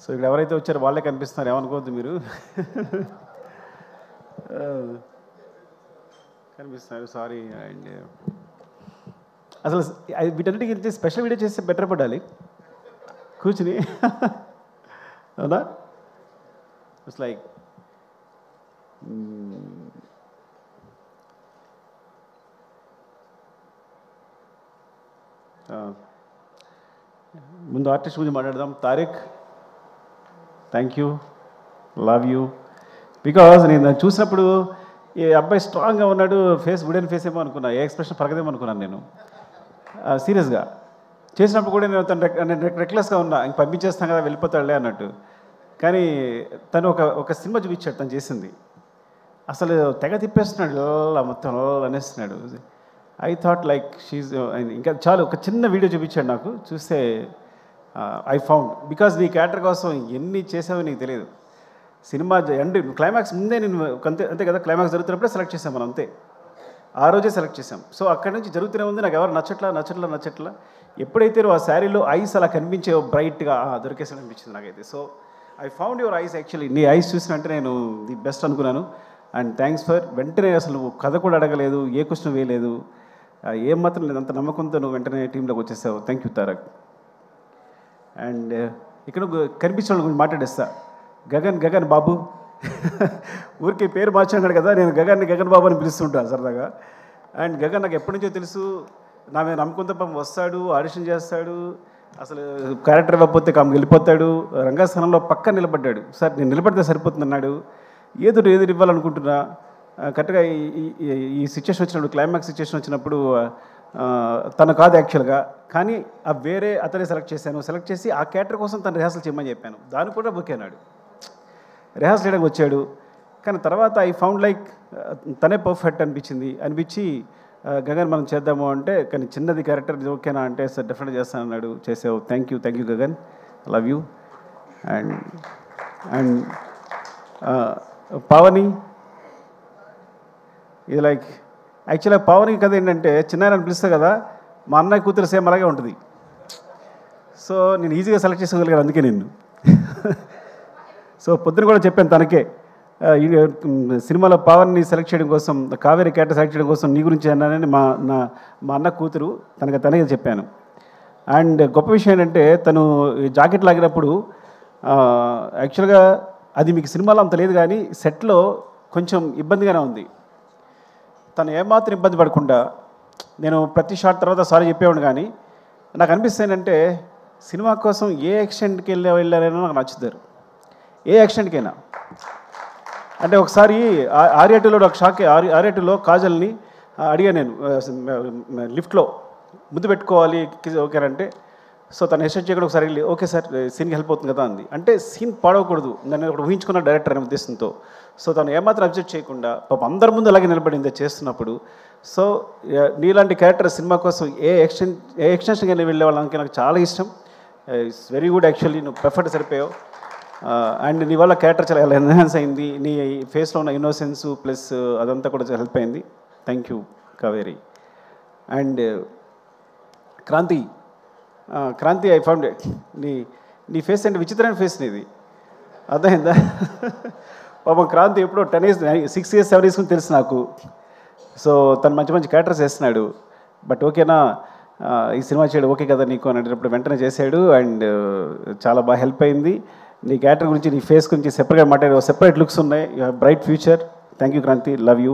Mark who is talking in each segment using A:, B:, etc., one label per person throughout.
A: So ఇక్కడ ఎవరైతే వచ్చారో వాళ్ళే కనిపిస్తున్నారు, ఏమనుకోవద్దు మీరు. కనిపిస్తున్నారు, సారీ. అండ్ అసలు వీటన్నిటికీ స్పెషల్ వీడియో చేస్తే బెటర్ పడాలి కూర్చుని. అవునా? ఇట్స్ లైక్ ముందు ఆర్టిస్ట్ గురించి మాట్లాడదాం. Tariq, thank you, love you. Because నేను చూసినప్పుడు ఈ అబ్బాయి స్ట్రాంగ్గా ఉన్నాడు, ఫేస్ వుడెన్ ఫేస్ ఏమో అనుకున్నా, ఏ ఎక్స్ప్రెషన్ పరగదేమో అనుకున్నాను నేను సీరియస్గా. చేసినప్పుడు కూడా నేను తను రెక్లెస్గా ఉన్నా, ఇంక పంపించేస్తాను కదా వెళ్ళిపోతాడులే అన్నట్టు. కానీ తను ఒక సినిమా చూపించాడు తను చేసింది, అసలు తెగ తిప్పేస్తున్నాడు, మొత్తం అనేస్తున్నాడు. ఐ థాట్ లైక్ షీజ్, ఇంకా చాలు ఒక చిన్న వీడియో చూపించాడు నాకు, చూస్తే ఐ ఫౌండ్. బికాజ్ నీ క్యారెక్టర్ కోసం ఎన్ని చేసావో నీకు తెలియదు. సినిమా ఎండ్ క్లైమాక్స్ ముందే నేను అంతే కదా, క్లైమాక్స్ జరుగుతున్నప్పుడే సెలెక్ట్ చేసాం మనం, అంతే ఆ రోజే సెలెక్ట్ చేసాం. సో అక్కడి నుంచి జరుగుతూనే ఉంది, నాకు ఎవరు నచ్చట్లా. ఎప్పుడైతే ఆ శారీలో ఐస్ అలా కనిపించే బ్రైట్గా దొరికేసాడు అనిపించింది నాకైతే. So I found your eyes actually. నీ ఐస్ చూసినంటే నేను ది బెస్ట్ అనుకున్నాను. అండ్ థ్యాంక్స్ ఫర్ వెంటనే, అసలు కథ కూడా అడగలేదు, ఏ క్వశ్చన్ వేయలేదు, ఏం మాత్రం లేదు, అంత నమ్మకంతో నువ్వు వెంటనే టీంలోకి వచ్చేసావు. Thank you Tarak. అండ్ ఇక్కడ కనిపించిన వాళ్ళ గురించి మాట్లాడేస్తా. గగన్ బాబు, ఊరికి పేరు మార్చాడు కదా, నేను గగన్ బాబు అని పిలుస్తుంటాను సరదాగా. అండ్ గగన్ నాకు ఎప్పటి నుంచో తెలుసు, నా మీద నమ్మకంతో పాపం వస్తాడు, ఆడిషన్ చేస్తాడు, అసలు క్యారెక్టర్ ఇవ్వకపోతే వెళ్ళిపోతాడు. రంగస్థానంలో పక్క నిలబడ్డాడు. సార్ నేను నిలబడితే సరిపోతుంది అన్నాడు. ఏదో ఇవ్వాలనుకుంటున్నా. కరెక్ట్గా ఈ సిచ్యువేషన్ వచ్చినప్పుడు, క్లైమాక్స్ సిచ్యువేషన్ వచ్చినప్పుడు తను కాదు యాక్చువల్గా, కానీ వేరే అతనే సెలెక్ట్ చేసి ఆ క్యారెక్టర్ కోసం తను రిహార్సల్ చేయమని చెప్పాను. దానికి కూడా బుక్ అన్నాడు, రిహార్సల్ చేయడానికి వచ్చాడు. కానీ తర్వాత ఐ ఫౌండ్ లైక్ తనే పర్ఫెక్ట్ అనిపించి గగన్ మనం చేద్దాము అంటే, కానీ చిన్నది క్యారెక్టర్ ఓకేనా అంటే, సార్ డెఫినెట్గా చేస్తాను అన్నాడు. చేసావు. Thank you Gagan, love you. And Pavani, ఇది లైక్ యాక్చువల్గా పావని కథ ఏంటంటే, చిన్నాయన పిలుస్తా కదా, మా అన్నయ్య కూతురు సేమ్ అలాగే ఉంటుంది. సో నేను ఈజీగా సెలెక్ట్ చేసుకోగలిగాను అందుకే నిన్ను. సో పొద్దున కూడా చెప్పాను తనకే, సినిమాలో పవన్ని సెలెక్ట్ చేయడం కోసం, కావేరి క్యారెక్టర్ సెలెక్ట్ చేయడం కోసం నీ గురించి అన్నానని మా అన్న కూతురు తనకే చెప్పాను. అండ్ గొప్ప విషయం ఏంటంటే, తను జాకెట్ లాగినప్పుడు యాక్చువల్గా అది మీకు సినిమాలో అంత లేదు, కానీ సెట్లో కొంచెం ఇబ్బందిగానే ఉంది. తను ఏమాత్రం ఇబ్బంది పడకుండా, నేను ప్రతి షాట్ తర్వాత సారీ చెప్పేవాడు, కానీ నాకు అనిపిస్తుంది ఏంటంటే, సినిమా కోసం ఏ ఎక్స్టెంట్కి వెళ్ళారనో నాకు నచ్చుతారు, ఏ ఎక్స్టెంట్కైనా. అంటే ఒకసారి ఆర్యాటూలో ఒక షాక్, ఆర్యాటూలో కాజల్ని అడిగాను నేను, లిఫ్ట్లో ముద్దు పెట్టుకోవాలి ఓకేనంటే, సో తను హెస్టేట్ చేయకుండా ఒకసారి వెళ్ళి ఓకే సార్ సీన్కి హెల్ప్ అవుతుంది కదా అంది. అంటే సీన్ పాడవకూడదు, నన్ను ఒకటి ఊహించుకున్న డైరెక్టర్ అనే ఉద్దేశంతో. సో తను ఏమాత్రం అబ్జెక్ట్ చేయకుండా పాపం అందరి ముందు అలాగే నిలబడింది చేస్తున్నప్పుడు. సో నీలాంటి క్యారెక్టర్ సినిమా కోసం ఏ ఎక్స్టెన్షన్కి వెళ్ళే వాళ్ళకి నాకు చాలా ఇష్టం. ఇట్స్ వెరీ గుడ్ యాక్చువల్లీ, నువ్వు పర్ఫెక్ట్ సరిపోయావు. అండ్ నీ వల్ల క్యారెక్టర్ చాలా ఎన్హాన్స్ అయింది, నీ ఫేస్లో ఉన్న ఇన్నోసెన్స్ ప్లస్ అదంతా కూడా హెల్ప్ అయింది. Thank you Kaveri. And Kranthi I found నీ ఫేస్ అంటే విచిత్రమైన ఫేస్ నీది, అర్థమైందా? పాపం క్రాంతి ఎప్పుడో 10 years 6 years 7 years తెలుసు నాకు. సో తను మంచి క్యారెక్టర్స్ వేస్తున్నాడు. బట్ ఓకేనా ఈ సినిమా చేయడం ఓకే కదా నీకు అని అడిగినప్పుడు వెంటనే చేశాడు. అండ్ చాలా బాగా హెల్ప్ అయింది. నీ క్యారెక్టర్ గురించి, నీ ఫేస్ గురించి సెపరేట్గా మాట్లాడే సెపరేట్ లుక్స్ ఉన్నాయి. You have bright future. Thank you Kranthi, love you.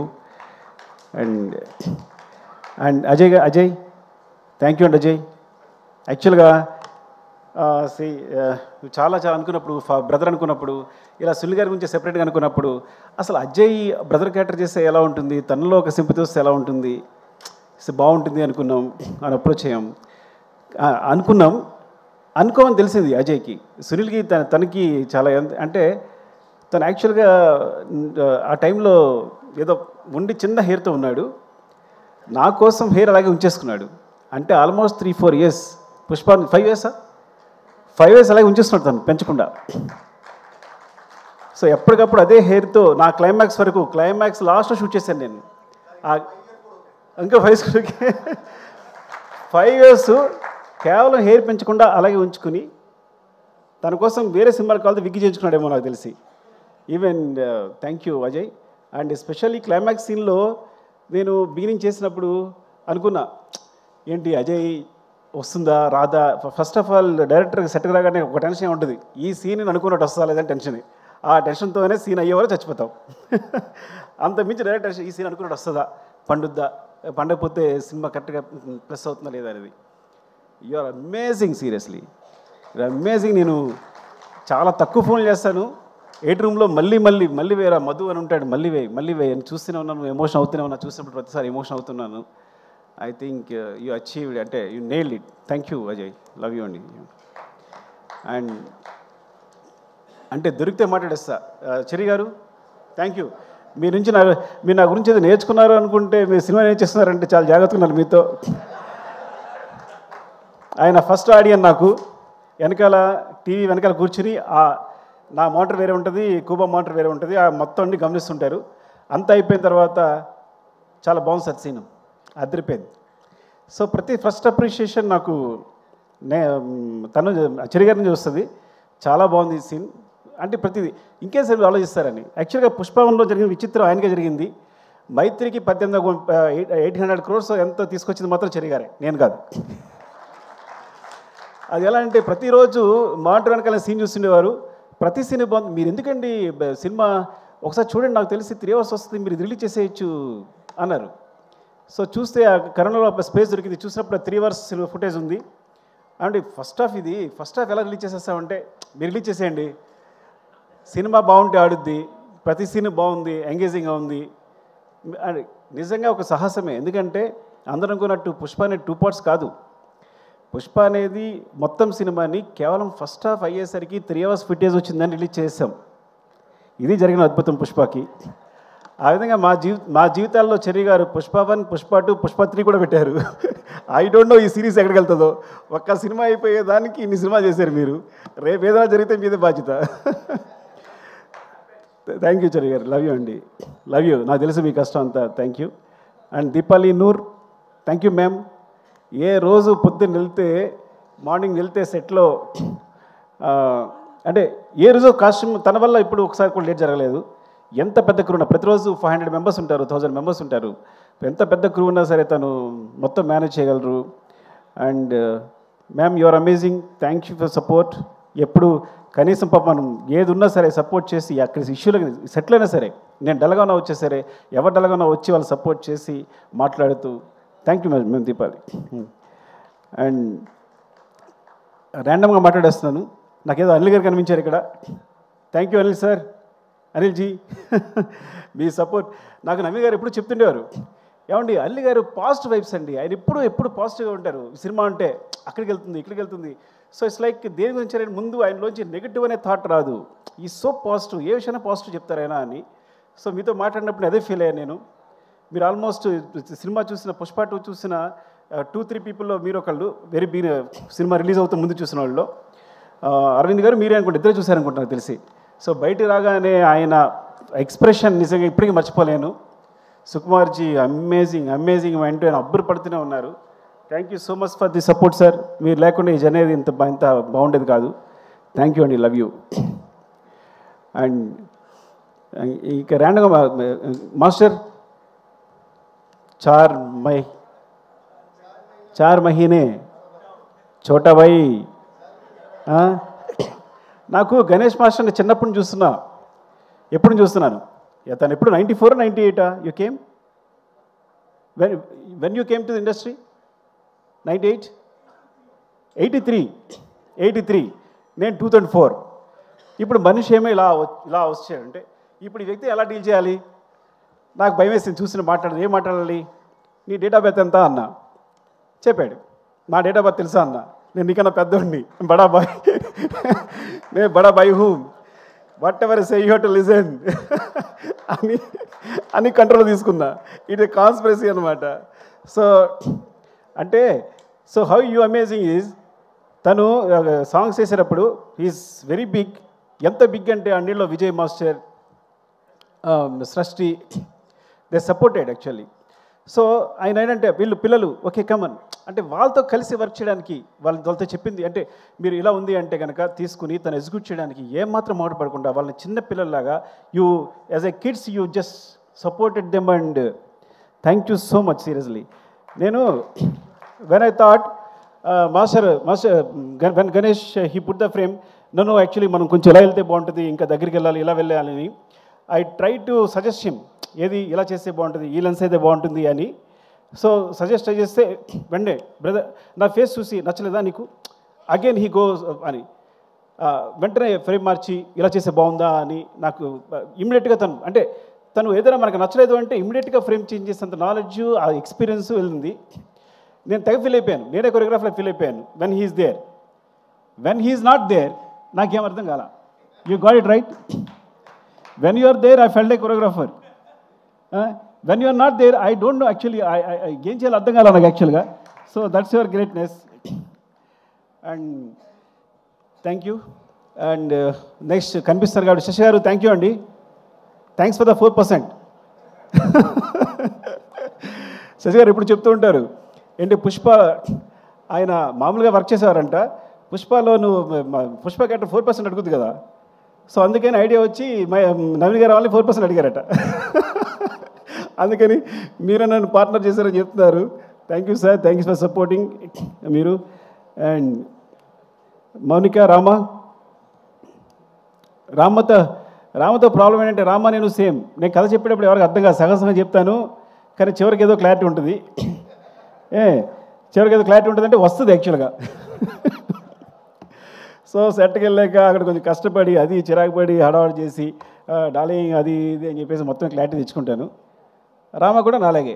A: And Ajay thank you అండి. అజయ్ యాక్చువల్గా నువ్వు చాలా అనుకున్నప్పుడు, బ్రదర్ అనుకున్నప్పుడు, ఇలా సునీల్ గారి గురించి సెపరేట్గా అనుకున్నప్పుడు, అసలు అజయ్ బ్రదర్ క్యారెక్టర్ చేస్తే ఎలా ఉంటుంది, తనలో ఒక సింపతి వస్తే ఎలా ఉంటుంది, బాగుంటుంది అనుకున్నాం, అని అప్రోచ్ అయ్యాం. అనుకోమని తెలిసింది అజయ్కి. సునీల్కి తనకి చాలా అంటే తను యాక్చువల్గా ఆ టైంలో ఏదో ఉండి చిన్న హెయిర్తో ఉన్నాడు, నా కోసం హెయిర్ అలాగే ఉంచేసుకున్నాడు. అంటే ఆల్మోస్ట్ 3-4 years, పుష్ప 5 years అలాగే ఉంచేస్తున్నాడు తను పెంచకుండా. సో ఎప్పటికప్పుడు అదే హెయిర్తో నా క్లైమాక్స్ వరకు, క్లైమాక్స్ లాస్ట్లో షూట్ చేశాను నేను. ఇంకా 5 years కేవలం హెయిర్ పెంచకుండా అలాగే ఉంచుకుని తన కోసం వేరే సినిమాలు కావాలి విగ్గి చేయించుకున్నాడేమో నాకు తెలిసి. Even thank you Ajay. And especially climax సీన్లో నేను బిగినింగ్ చేసినప్పుడు అనుకున్నా, ఏంటి అజయ్ వస్తుందా రాదా. ఫస్ట్ ఆఫ్ ఆల్ డైరెక్టర్ సెట్కి రాగానే ఒక టెన్షన్ ఉంటుంది, ఈ సీన్ అనుకున్నట్టు వస్తుందా లేదని టెన్షన్. ఆ టెన్షన్తోనే సీన్ అయ్యేవారు చచ్చిపోతాం. అంత మించి డైరెక్టర్ ఈ సీన్ అనుకున్నట్టు వస్తుందా, పండుద్దా, పండకపోతే సినిమా కరెక్ట్గా ప్లస్ అవుతుందా లేదా అనేది. You are amazing, seriously you are amazing. నేను చాలా తక్కువ ఫోన్లు చేస్తాను 8 రూమ్లో, మళ్ళీ వేరే మధు అని ఉంటాడు, మళ్ళీ వేయి అని చూస్తూనే ఉన్నాను, ఎమోషన్ అవుతూనే ఉన్నా. చూసినప్పుడు ప్రతిసారి ఎమోషన్ అవుతున్నాను. ఐ థింక్ యూ అచీవ్డ్, అంటే you nailed it. Thank you Ajay, love you అండి. అండ్ అంటే దొరికితే మాట్లాడేస్తా. చెరి గారు థ్యాంక్ యూ. మీరు నా గురించి ఏదో నేర్చుకున్నారు అనుకుంటే మీరు సినిమా ఏం చేస్తున్నారంటే చాలా జాగ్రత్తగా ఉన్నారు మీతో. ఆయన ఫస్ట్ ఆడియన్ నాకు, వెనకాల టీవీ వెనకాల కూర్చుని నా మోటార్ వేరే ఉంటుంది, కూబా మోటార్ వేరే ఉంటుంది, ఆ మొత్తం అన్ని గమనిస్తుంటారు. అంతా అయిపోయిన తర్వాత చాలా బాగుంది సార్ సీను, అదిరిపోయింది. సో ఫస్ట్ అప్రిషియేషన్ నాకు తను చెరి గారి నుంచి వస్తుంది. చాలా బాగుంది ఈ సీన్ అంటే ప్రతిదీ ఇంకేం సార్ ఆలోచిస్తారని. యాక్చువల్గా పుష్పవనంలో జరిగిన విచిత్రం ఆయనకే జరిగింది. మైత్రికి 800 crores ఎంతో తీసుకొచ్చింది మాత్రం చెరి గారే, నేను కాదు. అది ఎలా అంటే ప్రతిరోజు మానిటర్ వెనకాల సీన్ చూస్తుండేవారు. ప్రతి సీన్ బాగుంది, మీరు ఎందుకండి సినిమా ఒకసారి చూడండి, నాకు తెలిసి 3 hours వస్తుంది, మీరు రిలీజ్ చేసేయచ్చు అన్నారు. సో చూస్తే ఆ కరోనాలో స్పేస్ దొరికింది, చూసినప్పుడు 3 hours ఫుటేజ్ ఉంది. అంటే ఫస్ట్ హాఫ్ ఎలా రిలీజ్ చేసేస్తామంటే, మీరు రిలీజ్ చేసేయండి, సినిమా బాగుంటే ఆడుద్ది, ప్రతి సీన్ బాగుంది, ఎంగేజింగ్గా ఉంది. అది నిజంగా ఒక సాహసమే. ఎందుకంటే అందరం అనుకున్నట్టు పుష్ప అనేది 2 parts కాదు. పుష్ప అనేది మొత్తం సినిమాని కేవలం ఫస్ట్ హాఫ్ అయ్యేసరికి 3 hours ఫుటేజ్ వచ్చిందని రిలీజ్ చేసాం. ఇది జరిగిన అద్భుతం పుష్పకి. ఆ విధంగా మా జీవితాల్లో చెరి గారు పుష్ప 1, పుష్ప 2, పుష్ప 3 కూడా పెట్టారు. ఐ డోంట్ నో ఈ సిరీస్ ఎక్కడికి వెళ్తుందో. ఒక్క సినిమా అయిపోయేదానికి ఇన్ని సినిమా చేశారు మీరు. రేపు ఏదైనా జరిగితే మీదే బాధ్యత. థ్యాంక్ యూ చెరి గారు, లవ్ యూ అండి, లవ్ యూ. నాకు తెలుసు మీ కష్టం అంతా. Thank you. And Deepali Noor, thank you ma'am. ఏ రోజు పొద్దున్న మార్నింగ్ వెళ్తే సెట్లో అంటే ఏ రోజు కాస్ట్యూమ్ తన వల్ల ఇప్పుడు ఒకసారి కూడా లేట్ జరగలేదు. ఎంత పెద్ద క్రూ ఉన్నా, ప్రతిరోజు 500 members ఉంటారు, 1000 members ఉంటారు. ఎంత పెద్ద క్రూ ఉన్నా సరే తను మొత్తం మేనేజ్ చేయగలరు. And ma'am you are amazing, thank you for support. ఎప్పుడు కనీసం పాప మనం ఏది ఉన్నా సరే సపోర్ట్ చేసి, అక్కడ ఇష్యూలకు సెటిల్ అయినా సరే, నేను డల్గా ఉన్నా వచ్చే సరే, ఎవరు డల్గా ఉన్నా వచ్చి వాళ్ళు సపోర్ట్ చేసి మాట్లాడుతూ, థ్యాంక్ యూ మేము దీపాలి. అండ్ ర్యాండమ్గా మాట్లాడేస్తున్నాను, నాకేదో అనిల్ గారు కనిపించారు ఇక్కడ. Thank you Anil sir, Anil ji. మీ సపోర్ట్ నాకు నవీన్ గారు ఎప్పుడు చెప్తుండేవారు, ఏమండి అనిల్ గారు పాజిటివ్ వైబ్స్ అండి, ఆయన ఎప్పుడు పాజిటివ్గా ఉంటారు. సినిమా అంటే అక్కడికి వెళ్తుంది, ఇక్కడికి వెళ్తుంది. సో ఇట్స్ లైక్ దేని గురించి ఆయన ముందు ఆయనలోంచి నెగిటివ్ అనే థాట్ రాదు. ఈ సో పాజిటివ్, ఏ విషయాన్ని పాజిటివ్ చెప్తారు ఆయన అని. సో మీతో మాట్లాడినప్పుడు అదే ఫీల్ అయ్యాను నేను. మీరు ఆల్మోస్ట్ సినిమా చూసిన పుష్ప 2 చూసిన 2-3 పీపుల్లో మీరు ఒకళ్ళు వెరీ సినిమా రిలీజ్ అవుతూ ముందు చూసిన వాళ్ళు. అరవింద్ గారు మీరే అనుకుంటే ఇద్దరే చూశారనుకుంటున్నారు తెలిసి. సో బయట రాగానే ఆయన ఎక్స్ప్రెషన్ నిజంగా ఇప్పటికీ మర్చిపోలేను. సుకుమార్జీ అమేజింగ్ వెంటనే ఆయన అబ్బురు పడుతూనే ఉన్నారు. Thank you so much for the support sir. మీరు లేకుండా ఈ జర్నీ ఇంత బాగుండేది కాదు. థ్యాంక్ యూ అండి, లవ్ యూ. అండ్ ఇక ర్యాండమ్గా మాస్టర్ చార్ మహీనే చోటా భాయ్. నాకు గణేష్ మాస్టర్ని చిన్నప్పుడు చూస్తున్నాను. తను ఎప్పుడు 94 98 you came when you came to the industry 98 83 నేను 2004. ఇప్పుడు మనిషి ఏమో ఇలా వచ్చాడంటే ఇప్పుడు ఈ వ్యక్తి ఎలా డీల్ చేయాలి? నాకు భయం వేసింది చూసిన ఏం మాట్లాడాలి? నీ డేట్ ఆఫ్ బర్త్ ఎంత అన్నా, చెప్పాడు. నా డేట్ ఆఫ్ బర్త్ తెలుసా అన్న, నేను నీకన్నా పెద్దోడిని, నేను బడా bye who, what ever say you have to listen అని కంట్రోల్ తీసుకున్నా. ఇట్ కాన్స్పిరసీ అనమాట. సో అంటే హౌ యూ అమేజింగ్ ఈజ్, తను సాంగ్స్ చేసేటప్పుడు ఈజ్ వెరీ బిగ్. ఎంత బిగ్ అంటే అన్నిలో విజయ్ మాస్టర్, సృష్టి, దే సపోర్టెడ్ యాక్చువల్లీ. సో ఆయన ఏంటంటే పిల్లలు ఓకే కమన్ అంటే వాళ్ళతో కలిసి వర్క్ చేయడానికి వాళ్ళతో చెప్పింది అంటే మీరు ఇలా ఉంది అంటే కనుక తీసుకుని తను ఎగ్జిక్యూట్ చేయడానికి ఏమాత్రం మాట పడకుండా వాళ్ళని చిన్న పిల్లల్లాగా you as a kids you just supported them and thank you so much seriously. నేను when I thought master when Ganesh he put the frame నన్ను యాక్చువల్లీ మనం కొంచెం ఇలా వెళ్తే బాగుంటుంది, ఇంకా దగ్గరికి వెళ్ళాలి, ఇలా వెళ్ళాలని I try to suggest him ఏది ఇలా చేస్తే బాగుంటుంది, ఈ లెన్స్ అయితే బాగుంటుంది అని. సో సజెస్ట్ చేస్తే వెండే బ్రదర్ నా ఫేస్ చూసి నచ్చలేదా నీకు, అగైన్ హీ గోస్ అని వెంటనే ఫ్రేమ్ మార్చి ఇలా చేస్తే బాగుందా అని నాకు ఇమ్మీడియట్గా తను ఏదైనా మనకు నచ్చలేదు అంటే ఇమ్మీడియట్గా ఫ్రేమ్ చేంజ్ చేసేంత నాలెడ్జ్ ఆ ఎక్స్పీరియన్స్ వెళ్ళింది. నేను తెగ ఫీల్ అయిపోయాను, నేనే కొరియోగ్రాఫర్లో ఫీల్ అయిపోయాను. When he's there, when he's not there నాకేం అర్థం కాల. You got it right. When you are there I felt a choreographer. When you are not there I don't know actually ఏం చేయాలో అర్థం కాల నాకు యాక్చువల్గా. So that's your greatness and thank you. And next కనిపిస్తారు కాబట్టి శశి గారు థ్యాంక్ యూ అండి. Thanks for the 4%. శశి గారు ఇప్పుడు చెప్తూ ఉంటారు ఏంటి పుష్ప ఆయన మామూలుగా వర్క్ చేసేవారంట, పుష్పలో పుష్ప క్యారెక్టర్ 4% అడుగుతుంది కదా, సో అందుకని ఐడియా వచ్చి నవీన్ గారు వాళ్ళని 4% అడిగారట. అందుకని మీరు నన్ను పార్ట్నర్ చేశారని చెప్తున్నారు. Thank you sir, thank you for supporting మీరు. అండ్ మౌనిక రామతో ప్రాబ్లం ఏంటంటే రామ నేను సేమ్, నేను కథ చెప్పేటప్పుడు ఎవరికి అర్థం కాదు, సగసంగా చెప్తాను కానీ చివరికి ఏదో క్లారిటీ ఉంటుంది. చివరికి ఏదో క్లారిటీ ఉంటుంది అంటే వస్తుంది యాక్చువల్గా. సో సెట్కి వెళ్ళాక అక్కడ కొంచెం కష్టపడి అది చిరాకు పడి హడావడి చేసి డార్లింగ్ అది ఇది అని చెప్పేసి మొత్తం క్లారిటీ తెచ్చుకుంటాను. రామ కూడా నాలాగే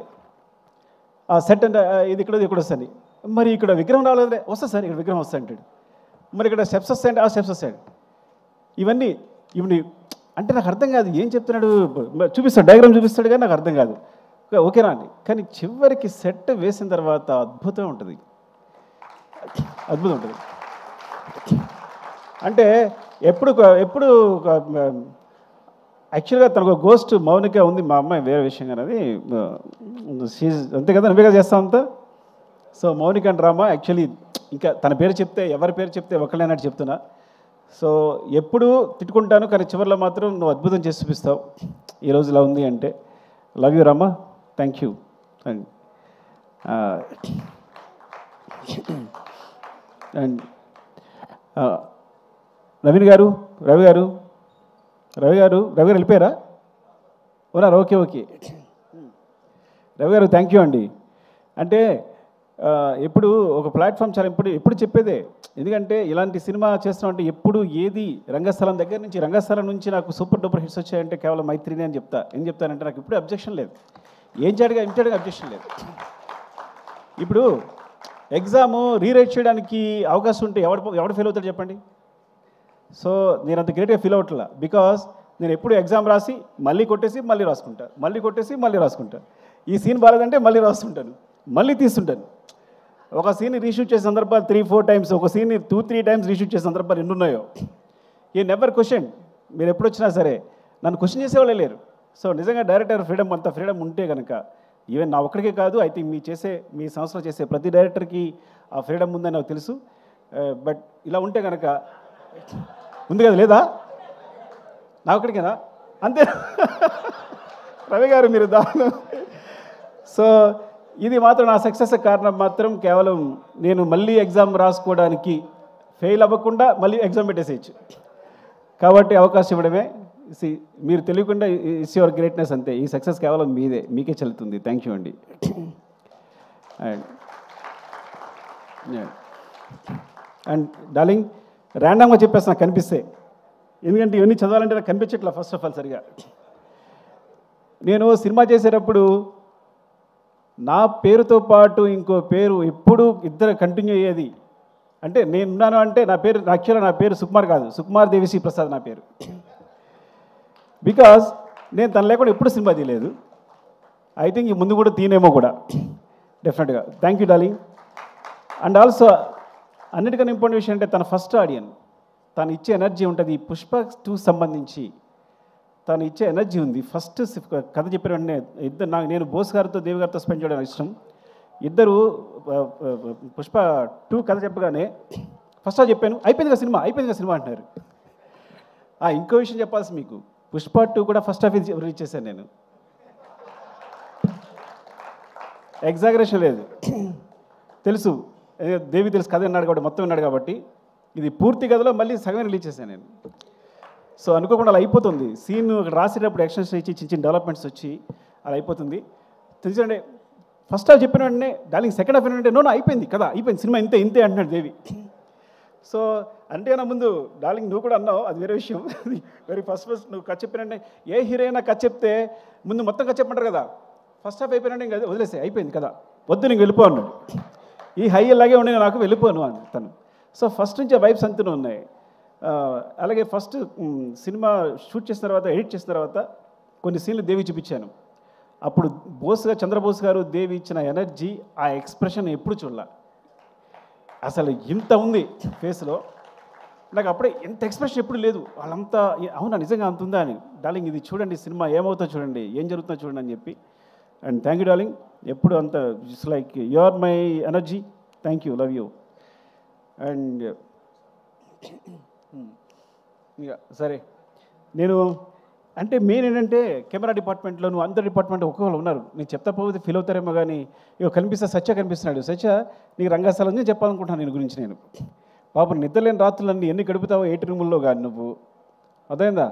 A: ఆ సెట్ అంటే ఇది ఇక్కడ వస్తుంది, మరి ఇక్కడ విగ్రహం రాలేదే, వస్తుంది సార్ ఇక్కడ విగ్రహం వస్తా అంటాడు, మరి ఇక్కడ స్టెప్స్ వస్తాయంటే ఆ స్టెప్స్ వస్తాడు. ఇవన్నీ అంటే నాకు అర్థం కాదు ఏం చెప్తున్నాడు, చూపిస్తాడు డయాగ్రామ్ చూపిస్తాడు కానీ నాకు అర్థం కాదు. ఓకేనా అండి, కానీ చివరికి సెట్ వేసిన తర్వాత అద్భుతం ఉంటుంది. అంటే ఎప్పుడు యాక్చువల్గా తనకు గోస్ట్ మౌనిక ఉంది, మా అమ్మాయి వేరే విషయం కానీ అది అంతే కదా, నువ్వే కదా చేస్తావు అంతా. So Mounika and Rama actually ఇంకా తన పేరు చెప్తే ఎవరి పేరు చెప్తే ఒకళ్ళేనట్టు చెప్తున్నా. సో ఎప్పుడు తిట్టుకుంటాను కానీ చివరిలో మాత్రం నువ్వు అద్భుతం చేసి చూపిస్తావు ఈరోజు ఇలా ఉంది అంటే. Love you Rama, thank you. And and Naveen గారు, రవి గారు వెళ్ళిపోయారా, ఉన్నారు, ఓకే రవి గారు థ్యాంక్ యూ అండి. అంటే ఎప్పుడు ఒక ప్లాట్ఫామ్ చాలా ఎప్పుడు చెప్పేదే, ఎందుకంటే ఇలాంటి సినిమా చేస్తున్నామంటే ఎప్పుడు ఏది రంగస్థలం నుంచి నాకు సూపర్ డూపర్ హిట్స్ వచ్చాయంటే కేవలం మైత్రిని అని చెప్తా. ఏం చెప్తానంటే నాకు ఇప్పుడు అబ్జెక్షన్ లేదు, ఇమిడియట్గా అబ్జెక్షన్ లేదు. ఇప్పుడు ఎగ్జాము రీరైట్ చేయడానికి అవకాశం ఉంటే ఎవడు ఫెయిల్ అవుతాడు చెప్పండి. సో నేను అంత గ్రేట్గా ఫీల్ అవ్వట్లా, బికాస్ నేను ఎప్పుడు ఎగ్జామ్ రాసి మళ్ళీ కొట్టేసి మళ్ళీ రాసుకుంటా, ఈ సీన్ బాగాలేదంటే మళ్ళీ రాస్తుంటాను, మళ్ళీ తీస్తుంటాను. ఒక సీన్ రీషూట్ చేసే సందర్భాలు 3-4 టైమ్స్, ఒక సీన్ 2-3 టైమ్స్ రీషూట్ చేసే సందర్భాలు ఎన్ని ఉన్నాయో. ఈ నెవర్ క్వశ్చన్, మీరు ఎప్పుడు వచ్చినా సరే నన్ను క్వశ్చన్ చేసేవాళ్ళే లేరు. సో నిజంగా డైరెక్టర్ అంత ఫ్రీడమ్ ఉంటే కనుక ఈవెన్ నా ఒక్కడికే కాదు, ఐ థింక్ మీ సంస్థలో చేసే ప్రతి డైరెక్టర్కి ఆ ఫ్రీడమ్ ఉందని నాకు తెలుసు. బట్ ఇలా ఉంటే కనుక ఉంది కదా, లేదా నా ఒక్కడికేనా అంతే. రవి గారు మీరు దాని. సో ఇది మాత్రం నా సక్సెస్ కారణం మాత్రం కేవలం నేను మళ్ళీ ఎగ్జామ్ రాసుకోవడానికి ఫెయిల్ అవ్వకుండా మళ్ళీ ఎగ్జామ్ పెట్టేసేయచ్చు కాబట్టి అవకాశం ఇవ్వడమే. మీరు తెలియకుండా ఇట్స్ యువర్ గ్రేట్నెస్ అంతే. ఈ సక్సెస్ కేవలం మీకే చెల్లుతుంది. థ్యాంక్ యూ అండి. అండ్ డార్లింగ్ ర్యాండమ్గా చెప్పేసి నాకు కనిపిస్తే, ఎందుకంటే ఇవన్నీ చదవాలంటే నాకు కనిపించట్లా ఫస్ట్ ఆఫ్ ఆల్ సరిగా. నేను సినిమా చేసేటప్పుడు నా పేరుతో పాటు ఇంకో పేరు ఎప్పుడు ఇద్దరు కంటిన్యూ అయ్యేది. అంటే నేనున్నాను అంటే నా పేరు సుకుమార్ కాదు, సుకుమార్ దేవిశ్రీ ప్రసాద్ నా పేరు. బికాజ్ నేను తను లేకుండా ఎప్పుడు సినిమా తీయలేదు. ఐ థింక్ ఈ ముందు కూడా తీనేమో కూడా డెఫినెట్గా. Thank you darling. And also అన్నిటికన్నా ఇంపార్టెంట్ విషయం అంటే తన ఫస్ట్ ఆడియన్, తను ఇచ్చే ఎనర్జీ ఉంటుంది. ఈ పుష్ప 2 సంబంధించి తను ఇచ్చే ఎనర్జీ ఉంది. ఫస్ట్ కథ చెప్పిన వెంటనే నేను బోస్ గారితో దేవి గారితో స్పెండ్ చేయడం ఇష్టం. ఇద్దరు పుష్ప 2 కథ చెప్పగానే ఫస్ట్ హాఫ్ చెప్పాను, అయిపోయింది కదా సినిమా అంటున్నారు. ఇంకో విషయం చెప్పాల్సి మీకు, పుష్ప 2 కూడా ఫస్ట్ హాఫ్ రిలీజ్ చేశాను నేను. ఎగ్జాగరేషన్ లేదు, తెలుసు దేవి తెలుసు కథ విన్నాడు కాబట్టి మొత్తం విన్నాడు కాబట్టి ఇది పూర్తి కథలో మళ్ళీ సగమే రిలీజ్ చేశాను నేను. సో అనుకోకుండా అలా అయిపోతుంది. సీన్ రాసేటప్పుడు ఎక్స్టెన్షన్ ఇచ్చి చిన్న డెవలప్మెంట్స్ వచ్చి అలా అయిపోతుంది. తెలుసండి, ఫస్ట్ హాఫ్ చెప్పిన వెంటనే డార్లింగ్ సెకండ్ హాఫ్ ఏంటంటే నో అయిపోయింది కదా, అయిపోయింది సినిమా ఇంతే అంటున్నాడు దేవి. సో అంటే నా ముందు డార్లింగ్ నువ్వు కూడా అన్నావు, అది వేరే విషయం. వెరీ ఫస్ట్ నువ్వు కథ చెప్పినంటే ఏ హీరోయినా కథ చెప్తే ముందు మొత్తం కథ చెప్పమంటారు కదా, ఫస్ట్ హాఫ్ అయిపోయినంటే ఇంకా వదిలేసే అయిపోయింది కదా, వద్దు నీకు వెళ్ళిపో అన్నాడు. ఈ హై అలాగే ఉండే నాకు వెళ్ళిపోను అని తను. సో ఫస్ట్ నుంచి ఆ వైబ్స్ అంతనే ఉన్నాయి. అలాగే ఫస్ట్ సినిమా షూట్ చేసిన తర్వాత ఎడిట్ చేసిన తర్వాత కొన్ని సీన్లు దేవి చూపించాను. అప్పుడు చంద్రబోస్ గారు దేవి ఇచ్చిన ఎనర్జీ, ఆ ఎక్స్ప్రెషన్ ఎప్పుడు చూడాల, అసలు ఇంత ఉంది ఫేస్లో. నాకు అప్పుడే ఎంత ఎక్స్ప్రెషన్ ఎప్పుడు లేదు. వాళ్ళంతా అవునా నిజంగా అంత ఉందా అని, డార్లింగ్ ఇది చూడండి సినిమా ఏమవుతుందో చూడండి, ఏం జరుగుతుందో చూడండి అని చెప్పి. అండ్ థ్యాంక్ యూ డార్లింగ్, ఎప్పుడు అంత just like you are my energy, thank you, love you. And ఇక సరే, నేను అంటే మెయిన్ ఏంటంటే కెమెరా డిపార్ట్మెంట్లో నువ్వు అందరి డిపార్ట్మెంట్ ఒక్కొక్కరు ఉన్నారు, నేను చెప్తా పోతే ఫీల్ అవుతారేమో కానీ ఇక సత్య కనిపిస్తున్నాడు. సత్య నీకు రంగస్థలం చెప్పాలనుకుంటున్నాను నేను గురించి. నేను పాపం నిద్రలేని రాత్రులన్నీ ఎన్ని గడుపుతావో 8 రూముల్లో కానీ నువ్వు, అర్థమైందా?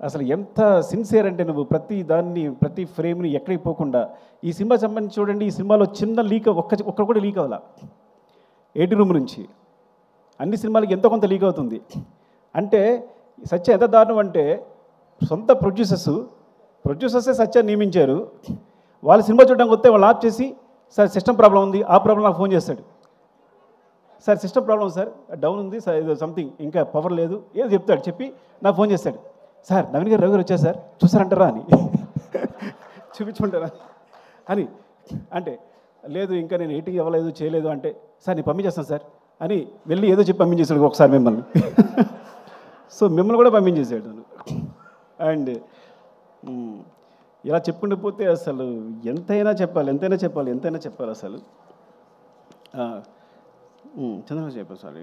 A: అసలు ఎంత సిన్సియర్ అంటే నువ్వు ప్రతి దాన్ని ప్రతి ఫ్రేమ్ని ఎక్కడికి పోకుండా. ఈ సినిమా సంబంధించి చూడండి, ఈ సినిమాలో చిన్న లీక్ ఒక్క కూడా లీక్ అవ్వాల 8 రూమ్ నుంచి. అన్ని సినిమాలకి ఎంతో కొంత లీక్ అవుతుంది. అంటే సత్య ఎంత దారుణం అంటే సొంత ప్రొడ్యూసర్సే సత్య నియమించారు. వాళ్ళు సినిమా చూడడానికి వస్తే వాళ్ళు ఆఫ్ చేసి సార్ సిస్టమ్ ప్రాబ్లం ఉంది, ఆ ప్రాబ్లం నాకు ఫోన్ చేస్తాడు. Sir system problem sir down ఉంది సార్, ఏదో సంథింగ్ ఇంకా పవర్ లేదు ఏదో చెప్తాడు, చెప్పి నాకు ఫోన్ చేస్తాడు. సార్ నవీన్ గారు రవి గారు వచ్చారు సార్ చూసారంటారా అని, చూపించమంటారా అని. అంటే లేదు ఇంకా నేను ఎయిటింగ్ ఇవ్వలేదు చేయలేదు అంటే, సార్ నేను పంపించేస్తాను సార్ అని వెళ్ళి ఏదో చెప్పి పంపించేశాడు ఒకసారి మిమ్మల్ని. సో మిమ్మల్ని కూడా పంపించేసాడు. అండ్ ఇలా చెప్పుకుంటూ పోతే అసలు ఎంతైనా చెప్పాలి అసలు. చంద్రబాబు చెప్పాను సారీ,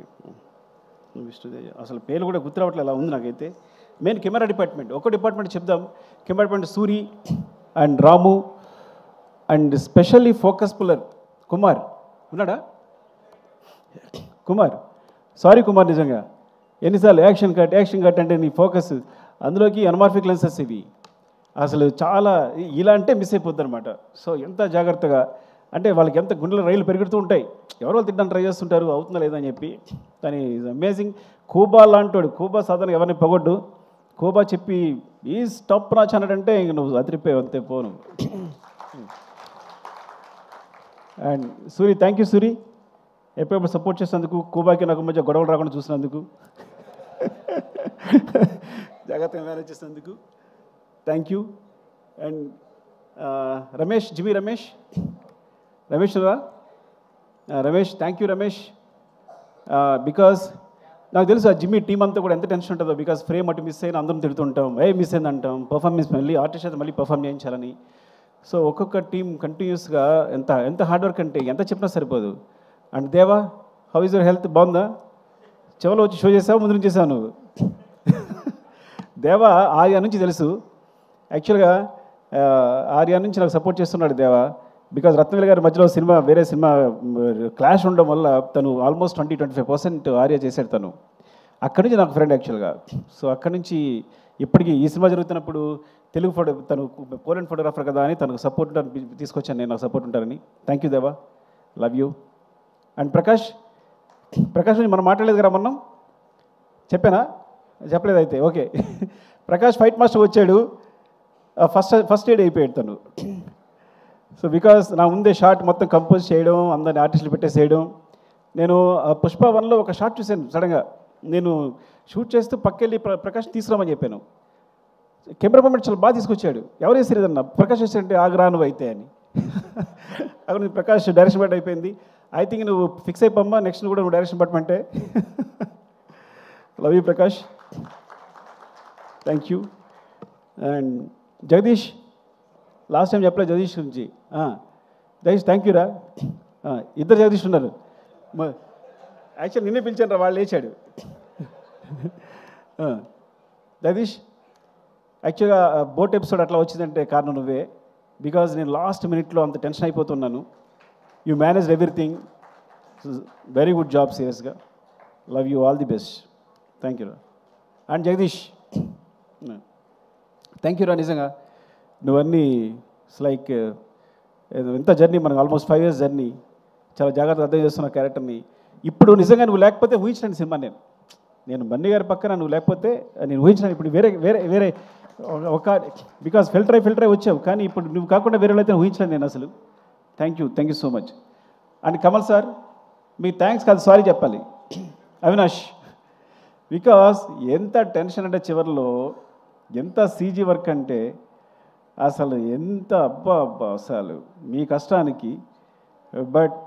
A: విష్ణుదేవ్ అసలు పేరు కూడా గుర్తురావట్లే, అలా ఉంది నాకైతే. మెయిన్ కెమెరా డిపార్ట్మెంట్, ఒక డిపార్ట్మెంట్ చెప్దాం. Camera department Suri and Ramu and specially focus puller Kumar ఉన్నాడా? కుమార్, సారీ కుమార్, నిజంగా ఎన్నిసార్లు యాక్షన్ కట్ అంటే నీ ఫోకస్ అందులోకి అన్మార్ఫిక్ లెన్సెస్ ఇవి అసలు చాలా ఇలా అంటే మిస్ అయిపోద్ది అనమాట. సో ఎంత జాగ్రత్తగా అంటే వాళ్ళకి ఎంత గుండెల రైలు పెరుగుతూ ఉంటాయి, ఎవరో తిట్టడానికి ట్రై చేస్తుంటారు అవుతుందా లేదా అని చెప్పి. కానీ ఈజ్ అమేజింగ్. కూబా లాంటోడు, కూబా సాధారణ ఎవరిని పొగొడ్డు, కూబా చెప్పి ఈ స్టాప్ నాచ్ అన్నాడంటే ఇంక నువ్వు అదిరిపోయావు అంతే పోను. And Suri, thank you Suri, ఎప్పుడెప్పుడు సపోర్ట్ చేసినందుకు, కూబాకి నాకు మధ్య గొడవలు రాకుండా చూసినందుకు, జాగ్రత్తగా మేనేజ్ చేసినందుకు thank you. And Ramesh, జిమి Ramesh రా Ramesh, thank you Ramesh. Because నాకు తెలుసు ఆ జిమ్మి టీం అంతా కూడా ఎంత టెన్షన్ ఉంటుందో. బికాస్ ఫ్రేమ్ అటు మిస్ అయినా అందరం తిడుతుంటాం, మిస్ అయింది అంటాం, పర్ఫార్మెన్స్ మళ్ళీ ఆర్టిస్ట్ అయితే మళ్ళీ పర్ఫామ్ చేయించాలని. సో ఒక్కొక్క టీం కంటిన్యూస్గా ఎంత హార్డ్ వర్క్ అంటే ఎంత చెప్పినా సరిపోదు. అండ్ దేవా, హౌ ఈజ్ యువర్ హెల్త్, బాగుందా? చెవలో వచ్చి షో చేసావు, ముందు నుంచి చేసావు నువ్వు. దేవా ఆర్యా నుంచి తెలుసు, యాక్చువల్గా ఆర్యా నుంచి నాకు సపోర్ట్ చేస్తున్నాడు దేవా. బికాజ్ రత్నవేల్ గారి మధ్యలో వేరే సినిమా క్లాష్ ఉండడం వల్ల తను ఆల్మోస్ట్ 20-25% ఆర్యా చేశాడు తను. అక్కడి నుంచి నాకు ఫ్రెండ్ యాక్చువల్గా. సో అక్కడి నుంచి ఇప్పటికీ ఈ సినిమా జరుగుతున్నప్పుడు తెలుగు తను పోలెండ్ ఫోటోగ్రాఫర్ కదా అని తనకు సపోర్ట్ తీసుకొచ్చాను నేను, నాకు సపోర్ట్ ఉంటారని. థ్యాంక్ యూ దేవా, లవ్ యూ. అండ్ ప్రకాష్ నుంచి మనం మాట్లాడలేదు కదా మనం, చెప్పలేదు అయితే ఓకే. ప్రకాష్ ఫైట్ మాస్టర్ వచ్చాడు, ఫస్ట్ ఎయిడ్ అయిపోయాడు తను. సో బికాస్ నా ముందే షార్ట్ మొత్తం కంపోజ్ చేయడం, అందరిని ఆర్టిస్టులు పెట్టేసేయడం. నేను పుష్ప 1లో ఒక షార్ట్ చూశాను సడన్గా, నేను షూట్ చేస్తూ పక్కెళ్ళి ప్రకాష్ తీసుకురామని చెప్పాను. కెమెరా మూమెంట్ చాలా బాగా తీసుకొచ్చాడు. ఎవరు వేసారు ఏదన్నా, ప్రకాష్ వేసారంటే ఆగ్రాను అయితే అని. అక్కడ ప్రకాష్ డైరెక్షన్ బట్ అయిపోయింది. ఐ థింక్ నువ్వు ఫిక్స్ అయిపోమ్మా, నెక్స్ట్ కూడా నువ్వు డైరెక్షన్ పట్టమంటే. Love you Prakash, thank you. And Jagadish, last time చెప్పలేదు జగదీష్ గురించి. జగదీష్ థ్యాంక్ యూ రా, ఇద్దరు జగదీష్ ఉన్నారు. యాక్చువల్ నిన్నే పిలిచాను రా, వాళ్ళు లేచాడు. జగదీష్, యాక్చువల్గా బోట్ ఎపిసోడ్ అట్లా వచ్చిందంటే కారణం నువ్వే. బికాజ్ నేను లాస్ట్ మినిట్లో అంత టెన్షన్ అయిపోతున్నాను. You managed everything. Very good job, సీరియస్గా. Love you, all the best. Thank you రా. అండ్ జగదీష్, థ్యాంక్ యూ రా. నిజంగా నువ్వన్నీ లైక్ ఎంత జర్నీ, మనకు ఆల్మోస్ట్ 5 years జర్నీ. చాలా జాగ్రత్తగా అర్థం చేస్తున్న క్యారెక్టర్ని. ఇప్పుడు నిజంగా నువ్వు లేకపోతే ఊహించలేని సినిమా నేను బన్నీ గారి పక్కన నువ్వు లేకపోతే నేను ఊహించలేను. ఇప్పుడు వేరే వేరే వేరే ఒక బికాజ్ ఫిల్టర్ అయి వచ్చావు, కానీ ఇప్పుడు నువ్వు కాకుండా వేరే అయితే ఊహించలేను నేను అసలు. Thank you so much. And Kamal sir, me thanks కాదు, సారీ చెప్పాలి. అవినాష్, బికాస్ ఎంత టెన్షన్ అంటే చివరిలో ఎంత సీజీ వర్క్ అంటే అసలు ఎంత అబ్బా అసలు మీ కష్టానికి. బట్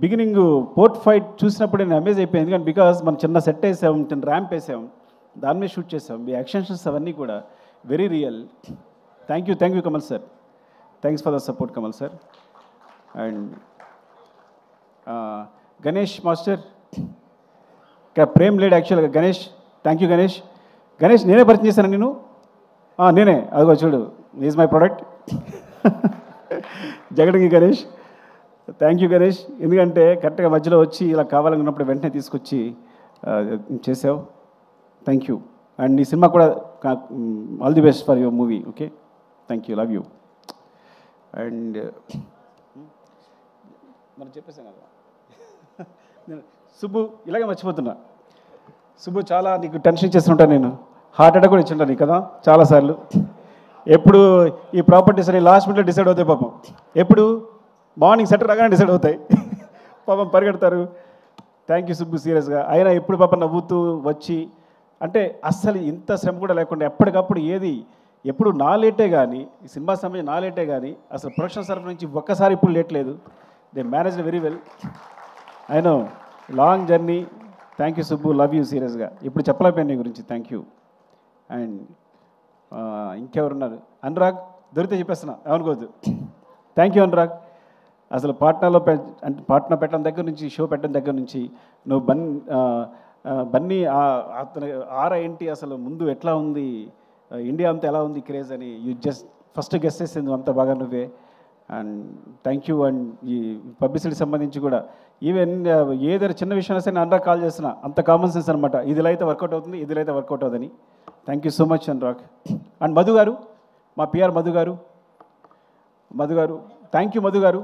A: బిగినింగ్ పోర్ట్ ఫైట్ చూసినప్పుడు నేను అమేజ్ అయిపోయింది. ఎందుకంటే బికాస్ మనం చిన్న సెట్ వేసాం, చిన్న ర్యాంప్ వేసాం, దాని మీద షూట్ చేసాం. మీ యాక్షన్స్ అవన్నీ కూడా very real. Thank you Kamal sir. Thanks for the support Kamal sir. And Ganesh master, ఇక్కడ ప్రేమ్ లేడు యాక్చువల్గా. Ganesh, thank you Ganesh. గణేష్ నేనే పరిచయం చేశాను నేను. నేనే, అదిగో చూడు, is my product. Jagadangi Ganesh, thank you Ganesh. ఎందుకంటే కరెక్ట్గా మధ్యలో వచ్చి ఇలా కావాలనుకున్నప్పుడు వెంటనే తీసుకొచ్చి చేసావు. Thank you. అండ్ ఈ సినిమా కూడా all the best for your movie. Okay, thank you, love you. And మనం చెప్పేసాం కదా, సుబ్బు, ఇలాగే మర్చిపోతున్నా. సుబ్బు, చాలా నీకు టెన్షన్ ఇచ్చేస్తుంటాను నేను. హార్ట్ అటాక్ కూడా ఇచ్చింటాను నీకు కదా చాలాసార్లు. ఎప్పుడు ఈ ప్రాపర్టీస్ అని లాస్ట్ మినిట్లో డిసైడ్ అవుతాయి పాపం. ఎప్పుడు మార్నింగ్ సెటర్ రాగానే డిసైడ్ అవుతాయి పాపం, పరిగెడతారు. థ్యాంక్ యూ సుబ్బు, సీరియస్గా. అయినా ఎప్పుడు పాపం నవ్వుతూ వచ్చి, అంటే అస్సలు ఇంత శ్రమ కూడా లేకుండా ఎప్పటికప్పుడు ఏది ఎప్పుడు నా లేటే కానీ, ఈ సినిమా సమయం నా లేటే కానీ, అసలు ప్రొడక్షన్ తరఫు నుంచి ఒక్కసారి ఇప్పుడు లేట్ లేదు. They managed very well. I know, long journey. Thank you Subbu, love you సీరియస్గా. ఇప్పుడు చెప్పలేకపోయాను నీ గురించి. Thank you. అండ్ ఇంకెవరున్నారు? అనురాగ్, దొరికితే చెప్పేస్తున్నా, ఏమనుకోవద్దు. Thank you Anurag. అసలు పాట్నాలో అంటే పాట్నా పెట్టడం దగ్గర నుంచి, షో పెట్టడం దగ్గర నుంచి నువ్వు బన్నీ అతని ఆరా ఏంటి, అసలు ముందు ఎట్లా ఉంది, ఇండియా అంతా ఎలా ఉంది క్రేజ్ అని యూ జస్ట్ ఫస్ట్ గెస్ చేసింది అంత బాగా నువ్వే. And thank you. అండ్ ఈ పబ్లిసిటీ సంబంధించి కూడా ఈవెన్ ఏదైనా చిన్న విషయం సరే నేను అనురాగ్ కాల్ చేస్తున్నా, అంత కామన్ సెన్స్ అనమాట. ఇదిలో అయితే వర్కౌట్ అవుతుంది, ఇదిలో అయితే వర్కౌట్ అవుతుంది. Thank you so much Anurag. And Madhu గారు, మా పిఆర్ మధు గారు, థ్యాంక్ యూ మధు గారు.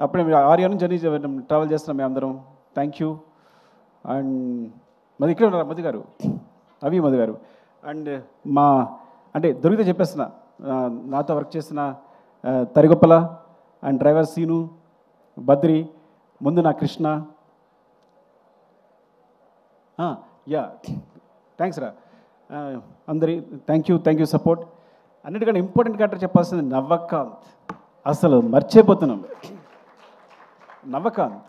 A: అప్పుడే మీరు ఆర్యా నుంచి జర్నీ ట్రావెల్ చేస్తున్నాం మేము అందరం. Thank you. అండ్ మధు ఇక్కడ ఉన్నారు మధు గారు, అవి మధు గారు. అండ్ అంటే దొరికితే చెప్పేస్తున్నా, నాతో వర్క్ చేసిన తరిగొప్పల అండ్ డ్రైవర్ సీను, బద్రి, ముందు నా కృష్ణ. యా, థ్యాంక్స్ రా అందరి. Thank you support. అన్నిటికంటే ఇంపార్టెంట్ క్యారెక్టర్ చెప్పాల్సింది నవకాంత్. అసలు మర్చిపోతున్నాం నవకాంత్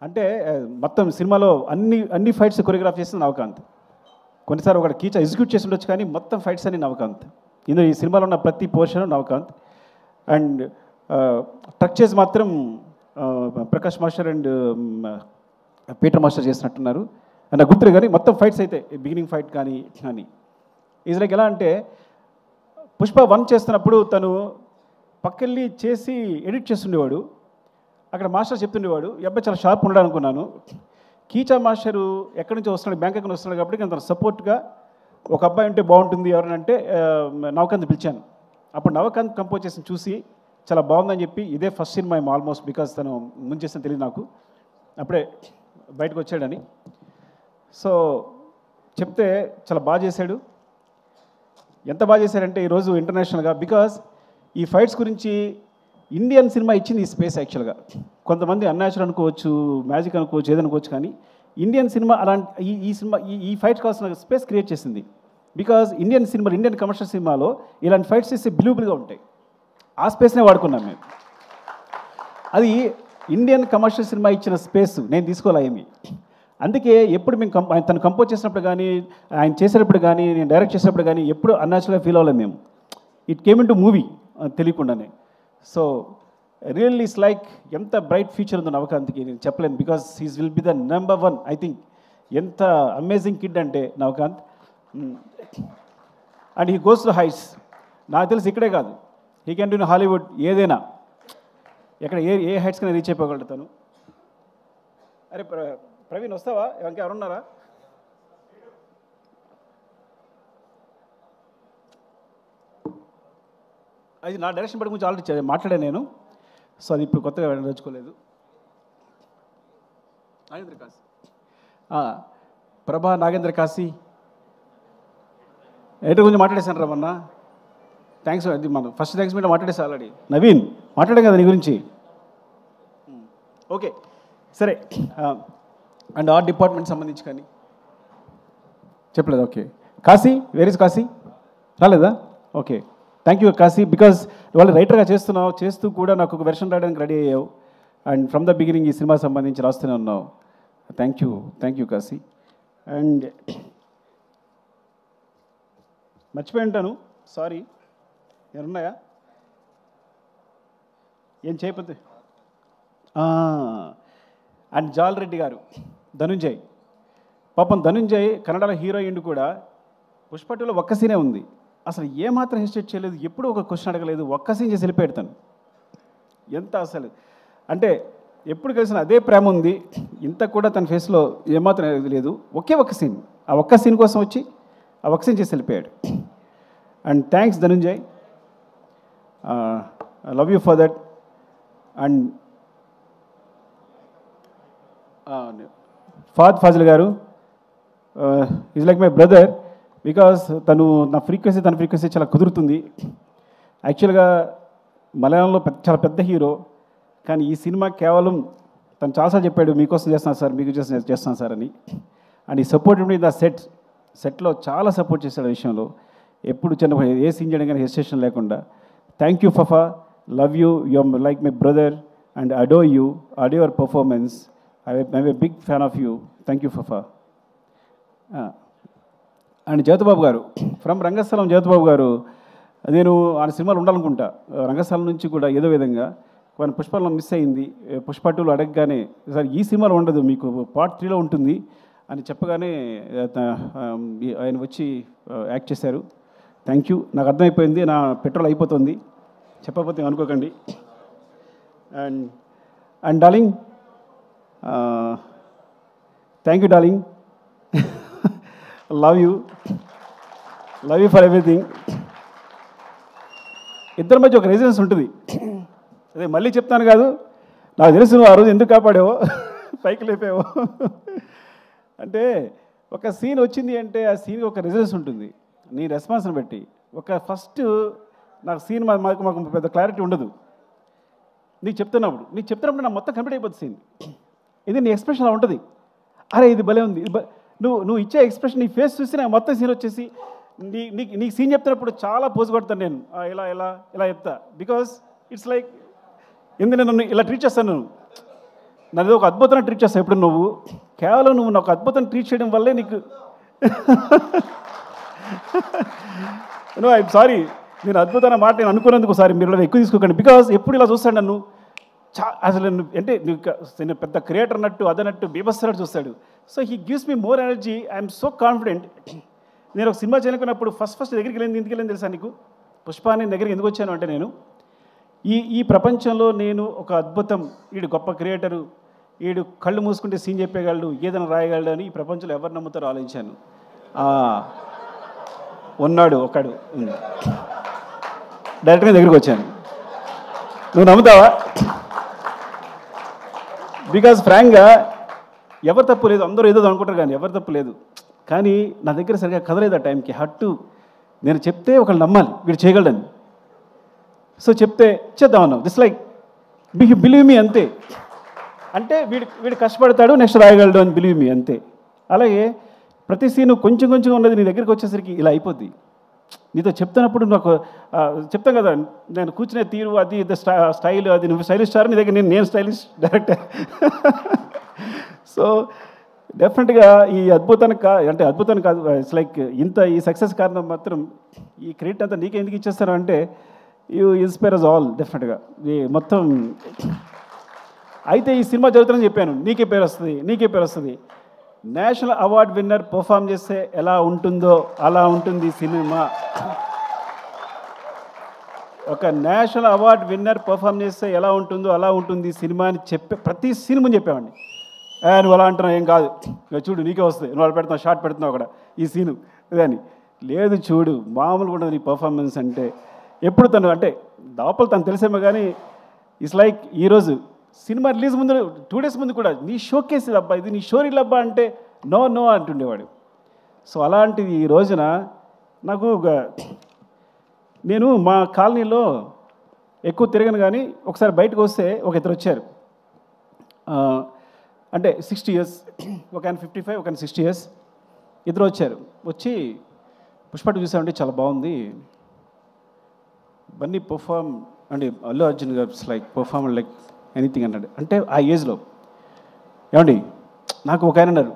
A: అంటే. మొత్తం సినిమాలో అన్ని ఫైట్స్ కొరియోగ్రాఫ్ చేస్తుంది నవకాంత్. కొన్నిసార్లు ఒక కీచా ఎగ్జిక్యూట్ చేసి ఉండొచ్చు, కానీ మొత్తం ఫైట్స్ అన్ని నవకాంత్. ఇందులో ఈ సినిమాలో ఉన్న ప్రతి పోర్షన్ నవకాంత్. అండ్ ట్రక్ చేసి మాత్రం Prakash master and Peter master చేసినట్టున్నారు. నాకు గుర్తులే, కానీ మొత్తం ఫైట్స్ అయితే బిగినింగ్ ఫైట్ కానీ ఈజ్ లైక్ ఎలా అంటే, పుష్ప 1 చేస్తున్నప్పుడు తను పక్కెళ్ళి చేసి ఎడిట్ చేస్తుండేవాడు. అక్కడ మాస్టర్ చెప్తుండేవాడు, ఈ అబ్బాయి చాలా షార్ప్ ఉన్నాడు అనుకున్నాను. కీచా మాస్టరు ఎక్కడి నుంచి వస్తున్నాడు, బ్యాంకాక్ నుంచి వస్తున్నాడు కాబట్టి తన సపోర్ట్గా ఒక అబ్బాయి ఉంటే బాగుంటుంది ఎవరనంటే నవకాంత్ పిలిచాను. అప్పుడు నవకాంత్ కంపోజ్ చేసి చూసి చాలా బాగుందని చెప్పి, ఇదే ఫస్ట్ సినిమా ఏమో ఆల్మోస్ట్, బికాస్ తను ముందు చేసిన తెలియదు నాకు, అప్పుడే బయటకు వచ్చాడని. సో చెప్తే చాలా బాగా చేశాడు. ఎంత బాగా చేశాడంటే ఈరోజు ఇంటర్నేషనల్గా, బికాస్ ఈ ఫైట్స్ గురించి ఇండియన్ సినిమా ఇచ్చింది ఈ స్పేస్. యాక్చువల్గా కొంతమంది అన్యాచురల్ అనుకోవచ్చు, మ్యాజిక్ అనుకోవచ్చు, ఏదనుకోవచ్చు, కానీ ఇండియన్ సినిమా అలాంటి ఈ సినిమా ఈ ఫైట్ కావాల్సిన స్పేస్ క్రియేట్ చేసింది. బికాజ్ ఇండియన్ కమర్షియల్ సినిమాలో ఇలాంటి ఫైట్స్ చేస్తే బిలీవబుల్గా ఉంటాయి. ఆ స్పేస్నే వాడుకున్నాం మేము. అది ఇండియన్ కమర్షియల్ సినిమా ఇచ్చిన స్పేస్ నేను తీసుకోలే ఏమి. అందుకే ఎప్పుడు మేము తను కంపోజ్ చేసినప్పుడు కానీ, ఆయన చేసేటప్పుడు కానీ, నేను డైరెక్ట్ చేసేటప్పుడు కానీ ఎప్పుడు అన్యాచురల్గా ఫీల్ అవ్వలేము మేము. It came in to movie తెలియకుండానే. సో రియల్లీ ఇట్స్ లైక్ ఎంత బ్రైట్ ఫ్యూచర్ ఉందో నవకాంత్కి నేను చెప్పలేను, because he's will be the number 1 I think. ఎంత అమేజింగ్ కిడ్ అంటే Navakanth. And he goes to heights. నాకు తెలిసి ఇక్కడే కాదు, he can do in Hollywood, ఏదైనా ఎక్కడ ఏ హైట్స్ కన్నా రీచ్ అయిపోగలుగుతాను. అరే ప్రవీణ్ వస్తావా, ఇంకెవరున్నారా? అది నా డైరెక్షన్ పడి గురించి ఆల్రెడీ మాట్లాడాను నేను, సో అది ఇప్పుడు కొత్తగా నేర్చుకోలేదు. నాగేంద్ర కాశీ, ప్రభా నాగేంద్ర కాశీ ఎటు గురించి మాట్లాడేశాను రా మొన్న. థ్యాంక్స్, అది మనం ఫస్ట్ థ్యాంక్స్ మీద మాట్లాడేసి ఆల్రెడీ. నవీన్ మాట్లాడాం కదా నీ గురించి. ఓకే సరే. అండ్ ఆర్ట్ డిపార్ట్మెంట్ సంబంధించి కానీ చెప్పలేదు. Okay Kashi, where is Kashi? రాలేదా? Okay thank you Kashi, because వాళ్ళు రైటర్గా చేస్తున్నావు, చేస్తూ కూడా నాకు ఒక వెర్షన్ రాయడానికి రెడీ అయ్యావు. అండ్ ఫ్రమ్ ద బిగినింగ్ ఈ సినిమా సంబంధించి రాస్తూనే ఉన్నావు. Thank you Kashi. అండ్ మర్చిపోయి ఉంటాను, సారీ. ఏమన్నాయా ఏం చేయకపోతే? అండ్ జాల్ రెడ్డి గారు, ధనుంజయ్. పాపం ధనుంజయ్ కన్నడలో హీరోయిన్ కూడా. పుష్ప 2లో ఒక్క సీనే ఉంది, అసలు ఏమాత్రం హెసిటేట్ చేయలేదు, ఎప్పుడూ ఒక క్వశ్చన్ అడగలేదు, ఒక్క సీన్ చేసి వెళ్ళిపోయాడు. ఎంత అసలు అంటే ఎప్పుడు కలిసిన అదే ప్రేమ ఉంది, ఇంత కూడా తన ఫేస్లో ఏమాత్రం లేదు. ఒకే ఒక్క సీన్, ఆ ఒక్క సీన్ కోసం వచ్చి ఆ ఒక్క సీన్ చేసి వెళ్ళిపోయాడు. And thanks Dhananjay, I love you for that. And Fahadh Faasil గారు is like my brother, because తన ఫ్రీక్వెన్సీ చాలా కుదురుతుంది. యాక్చువల్గా మలయాళంలో చాలా పెద్ద హీరో, కానీ ఈ సినిమా కేవలం తను చాలాసార్లు చెప్పాడు, మీకోసం చేస్తున్నాను సార్, మీకు చేస్తున్నాను సార్ అని. అండ్ ఈ సపోర్ట్ మీ ద సెట్లో చాలా సపోర్ట్ చేశాడు ఆ విషయంలో. ఎప్పుడు చిన్న ఏ సీన్ చేయడం కానీ హెసిటేషన్ లేకుండా. Thank you Fafa, love you, you are like my brother and adore your performance. I'm a big fan of you. Thank you Fafa. And Jyothibabu గారు, ఫ్రమ్ రంగస్థలం. జ్యోతిబాబు గారు, నేను ఆయన సినిమాలు ఉండాలనుకుంటా. రంగస్థలం నుంచి కూడా ఏదో విధంగా కొన్ని పుష్పలో మిస్ అయింది. పుష్ప 2లో అడగగానే సార్ ఈ సినిమాలో ఉండదు, మీకు పార్ట్ 3లో ఉంటుంది అని చెప్పగానే ఆయన వచ్చి యాక్ట్ చేశారు. Thank you. నాకు అర్థమైపోయింది, నా పెట్రోల్ అయిపోతుంది, చెప్పకపోతే అనుకోకండి. And darling, thank you darling, love you for everything. ఇద్దరి మధ్య ఒక రెసిడెన్స్ ఉంటుంది. అదే మళ్ళీ చెప్తాను కాదు, నాకు తెలుసు నువ్వు ఆ రోజు ఎందుకు కాపాడావో, పైకి లేపావో. అంటే ఒక సీన్ వచ్చింది అంటే ఆ సీన్కి ఒక రెసిడెన్స్ ఉంటుంది, నీ రెస్పాన్స్ని బట్టి. ఒక ఫస్ట్ నాకు సీన్ మాకు పెద్ద క్లారిటీ ఉండదు. నీకు చెప్తున్నప్పుడు నాకు మొత్తం కంప్లీట్ అయిపోతుంది సీన్. ఇది నీ ఎక్స్ప్రెషన్ అలా ఉంటుంది. అరే ఇది భలే ఉంది, నువ్వు ఇచ్చే ఎక్స్ప్రెషన్, నీ ఫేస్ చూసి నాకు మొత్తం సీన్ వచ్చేసి నీకు సీన్ చెప్తున్నప్పుడు చాలా పోజు కొడతాను నేను, ఇలా చెప్తా. బికాస్ ఇట్స్ లైక్ ఎందుకు నన్ను ఇలా ట్రీట్ చేస్తాను, నన్ను ఒక అద్భుతంగా ట్రీట్ చేస్తాను. ఇప్పుడు నువ్వు కేవలం నువ్వు నాకు అద్భుతంగా ట్రీట్ చేయడం వల్లే నీకు ఐఎమ్ సారీ, నేను అద్భుతమైన మాట నేను అనుకున్నందుకు సారీ, మీరు ఎక్కువ తీసుకోకండి. బికాస్ ఎప్పుడు ఇలా చూస్తాడు నన్ను, అసలు అంటే నేను పెద్ద క్రియేటర్ అన్నట్టు అదన్నట్టు బీభత్సనట్టు చూస్తాడు. So he gives me more energy. I'm so confident. నేను ఒక సినిమా చేయాలనుకున్నప్పుడు ఫస్ట్ దగ్గరికి ఎందుకు వెళ్ళింది తెలుసా నీకు? పుష్ప నేను దగ్గరికి ఎందుకు వచ్చాను అంటే, నేను ఈ ప్రపంచంలో నేను ఒక అద్భుతం, వీడు గొప్ప క్రియేటరు, వీడు కళ్ళు మూసుకుంటే సీన్ చెప్పేయగలడు, ఏదైనా రాయగలడు అని ఈ ప్రపంచంలో ఎవరు నమ్ముతారో ఆలోచించాను. ఉన్నాడు ఒకడు, డైరెక్ట్గా దగ్గరికి వచ్చాను. నువ్వు నమ్ముతావా? బికాజ్ ఫ్రాంక్గా ఎవరు తప్పు లేదు, అందరూ ఏదో అనుకుంటారు కానీ ఎవరు తప్పు లేదు. కానీ నా దగ్గర సరిగా కదలేదు ఆ టైంకి. హట్టు నేను చెప్తే ఒకళ్ళు నమ్మాలి వీడు చేయగలడని. సో చెప్తే చేద్దామన్నావు. దిస్ లైక్ బిలీవ్ మీ అంతే. అంటే వీడు కష్టపడతాడు, నెక్స్ట్ రాయగలడు అని బిలీవ్ మీ అంతే. అలాగే ప్రతి సీను కొంచెం ఉన్నది నీ దగ్గరికి వచ్చేసరికి ఇలా అయిపోద్ది. నీతో చెప్తున్నప్పుడు నాకు చెప్తాను కదా, నేను కూర్చునే తీరు అది స్టైల్, అది నువ్వు స్టైలిష్ స్టార్, నీ దగ్గర నేను స్టైలిష్ డైరెక్టర్. సో డెఫినెట్గా ఈ అద్భుతానికి అంటే అద్భుతాన్ని కాదు, ఇట్స్ లైక్ ఈ సక్సెస్ కారణం మాత్రం ఈ క్రెడిట్ అంతా నీకే ఎందుకు ఇచ్చేస్తాను అంటే, యూ ఇన్స్పైర్ అస్ ఆల్ డెఫినెట్గా. ఈ మొత్తం అయితే ఈ సినిమా జరుగుతుందని చెప్పాను, నీకే పేరు వస్తుంది, నీకే పేరు వస్తుంది. నేషనల్ అవార్డ్ విన్నర్ పర్ఫామ్ చేస్తే ఎలా ఉంటుందో అలా ఉంటుంది సినిమా. ఒక నేషనల్ అవార్డ్ విన్నర్ పర్ఫామ్ చేస్తే ఎలా ఉంటుందో అలా ఉంటుంది సినిమా అని చెప్పే ప్రతి సినిమా చెప్పామండి. నువ్వు అలా అంటున్నావు, ఏం కాదు, చూడు నీకే వస్తుంది, నువ్వు అలా పెడుతున్నావు, షార్ట్ పెడుతున్నావు అక్కడ ఈ సీను ఇదని. లేదు చూడు, మామూలుగా ఉండదు నీ పర్ఫార్మెన్స్ అంటే. ఎప్పుడు తను అంటే లోపల తను తెలిసేమో కానీ ఇట్స్ లైక్ ఈరోజు సినిమా రిలీజ్ ముందు 2 days ముందు కూడా నీ షోకేస్ అబ్బా, ఇది నీ షోరీలు అబ్బా అంటే నో నో అంటుండేవాడు. సో అలాంటిది ఈ రోజున నాకు నేను మా కాలనీలో ఎక్కువ తిరగను కానీ ఒకసారి బయటకు వస్తే ఒక ఇద్దరు వచ్చారు. అంటే 60 years, ఒక ఆయన 55, ఒక ఆయన 60 years, ఇద్దరు వచ్చారు. వచ్చి పుష్ప చూసామంటే చాలా బాగుంది, బన్నీ పర్ఫామ్ అంటే అల్లు అర్జున్ గారు లైక్ పర్ఫామ్ లైక్ ఎనీథింగ్ అన్నాడు. అంటే ఆ ఏజ్లో ఏమండి నాకు ఒక ఆయన అన్నారు,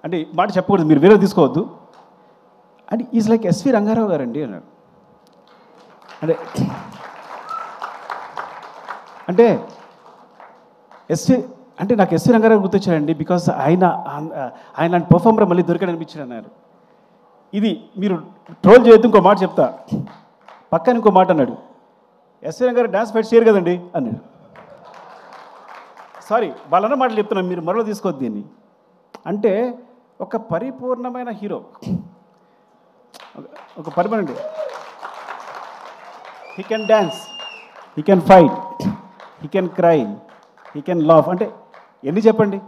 A: అంటే మాట చెప్పకూడదు, మీరు వేరే తీసుకోవద్దు, అంటే ఈజ్ లైక్ ఎస్వి రంగారావు గారండి అన్నాడు. అంటే ఎస్వి అంటే నాకు ఎస్వి రంగారావు గుర్తొచ్చాడండి, బికాస్ ఆయన పర్ఫార్మర్ మళ్ళీ దొరికాడు అనిపించాడు అన్నారు. ఇది మీరు ట్రోల్ చేయొద్దు, ఇంకో మాట చెప్తా. పక్కన ఇంకో మాట అన్నాడు, ఎస్వి రంగారావు డ్యాన్స్ ఫైట్ చేయరు కదండి అన్నాడు. సారీ వాళ్ళన్న మాటలు చెప్తున్నాను, మీరు మరో తీసుకోవద్దు దీన్ని. అంటే ఒక పరిపూర్ణమైన హీరో, ఒక పరిపూర్ణ, he can dance, he can fight, he can cry, he can laugh. అంటే ఎన్ని చెప్పండి.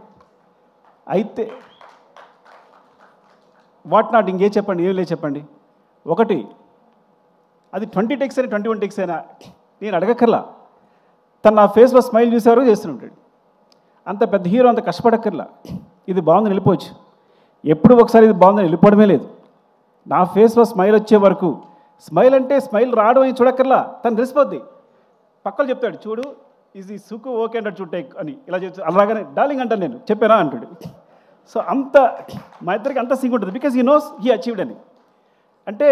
A: అయితే వాట్ నాట్ ఇంకే చెప్పండి, ఏం లేదు చెప్పండి. ఒకటి అది 20 takes అయినా 21 takes అయినా నేను అడగక్కర్లా, తను నా ఫేస్లో స్మైల్ చూసేవారు చేస్తుంటాడు. అంత పెద్ద హీరో అంత కష్టపడక్కర్లా, ఇది బాగుందని వెళ్ళిపోవచ్చు. ఎప్పుడు ఒకసారి ఇది బాగుందని వెళ్ళిపోవడమే లేదు. నా ఫేస్లో స్మైల్ వచ్చే వరకు, స్మైల్ అంటే స్మైల్ రావడం అని చూడక్కర్లా, తను తెలిసిపోద్ది. పక్కలు చెప్తాడు, చూడు ఇది సుకు ఓకే అంటాడు, చూడు టేక్ అని ఇలా చెప్తాడు. అలాగనే డార్లింగ్ అంటాను, నేను చెప్పానా అంటాడు. సో అంత మా ఇద్దరికి అంత సింక్ ఉంటుంది, because he knows he achieved అని. అంటే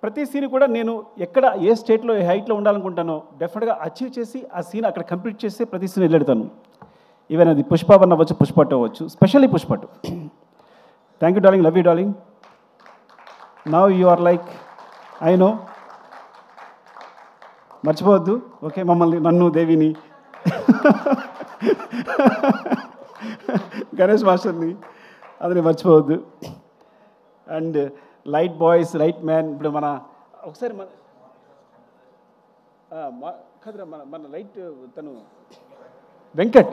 A: ప్రతి సీన్ కూడా నేను ఎక్కడ ఏ స్టేట్లో ఏ హైట్లో ఉండాలనుకుంటానో డెఫినెట్గా అచీవ్ చేసి ఆ సీన్ అక్కడ కంప్లీట్ చేసి ప్రతి సీన్ వెళ్ళెడతాను. ఈవెన్ అది పుష్ప వన్ అవ్వచ్చు, పుష్ప టూ అవ్వచ్చు, specially Pushpa two. Thank you darling, love you darling. Now you are like I know, మర్చిపోవద్దు ఓకే మమ్మల్ని, నన్ను, దేవిని, గణేష్ మాస్టర్ని, అది మర్చిపోవద్దు. And light boys, light man. ఇప్పుడు మన ఒకసారి మన కదరా మన లైట్ తను వెంకట్